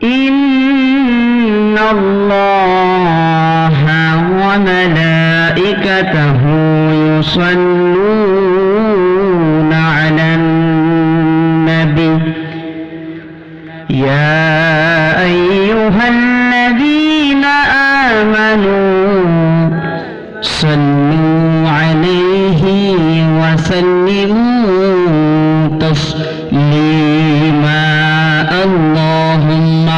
إن الله وملائكته يصلون على النبي يا أيها الذين آمنوا صلوا عليه وسلموا تسليما اللهم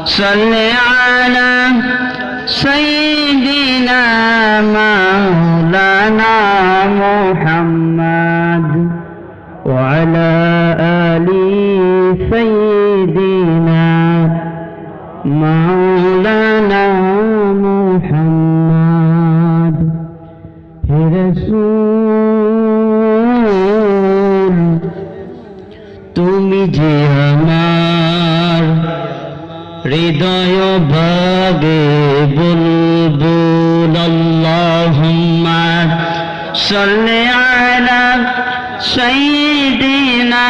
صل على سيدنا مولانا محمد وعلى آل سيدنا مولانا محمد হে রাসূল তুমি যে আমার হৃদয় ভাগে বুলবুল আল্লাহুম্মা সাল্লি আলা সাইয়্যিদিনা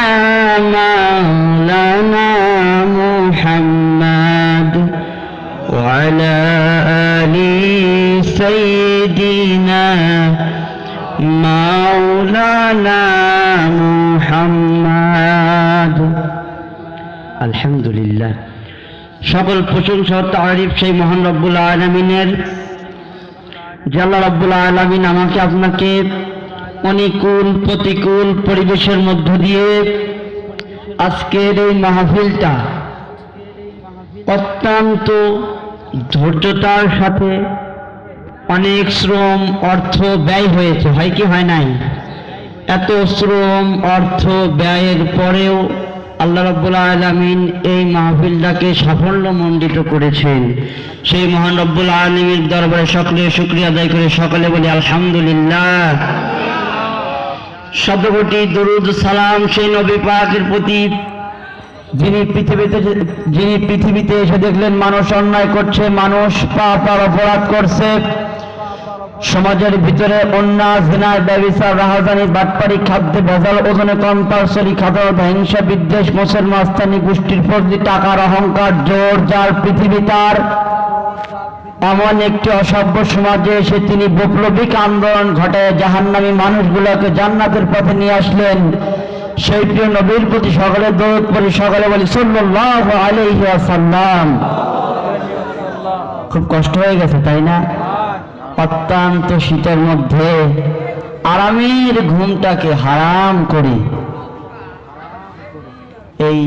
মাওলানা মুহাম্মদ ওয়া আলা আলি সাইয়্যিদিনা মাওলানা মুহাম্মদ। আলহামদুলিল্লাহ, সকল প্রশংসা ও তারিফ সেই মহান রব্বুল আলামিনের। যে আল্লাহ রব্বুল আলামিন আমাকে আপনাকে অনুকূল প্রতিকূল পরিবেশের মধ্য দিয়ে আজকের এই মাহফিলটা অত্যন্ত ধৈর্যতার সাথে অনেক শ্রম অর্থ ব্যয় হয়েছে, হয় কি হয় নাই? এত শ্রম অর্থ ব্যয়ের পরেও আল্লাহ রাব্বুল আলামিন এই মাহফিলটাকে সাফল্যমণ্ডিত করেছেন। সেই মহান রব্বুল আলামিনের দরবারে সকলে শুকরিয়া আদায় করে সকলে বলি আলহামদুলিল্লাহ। শতকোটি দরুদ সালাম সেই নবী পাকের প্রতি যিনি পৃথিবীতে এসে দেখলেন মানুষ অন্যায় করছে, মানুষ পাপ আর অপরাধ করছে, সমাজের ভিতরে অন্যায়, জিনা, ব্যভিচার, রাহাজানি, বাটপারি, খাদ্যে ভেজাল, ওজনে কম, পারসরি, খাদ্য, হিংসা, বিদ্বেষ, মুসলমান স্থানীয় গোষ্ঠীর প্রতি টাকার অহংকার, জোর যার পৃথিবী তার, এমন একটি অসভ্য সমাজে এসে তিনি বৈপ্লবিক আন্দোলন ঘটায় জাহান্নামী মানুষগুলোকে জান্নাতের পথে নিয়ে আসলেন। সেই প্রিয় নবীর প্রতি সকলে দরুদ পড়ি, সকলে বলি সাল্লাল্লাহু আলাইহি ওয়াসাল্লাম। খুব কষ্ট হয়ে গেছে, তাই না? অত্যন্ত শীতের মধ্যে আরামের ঘুমটাকে হারাম করি এই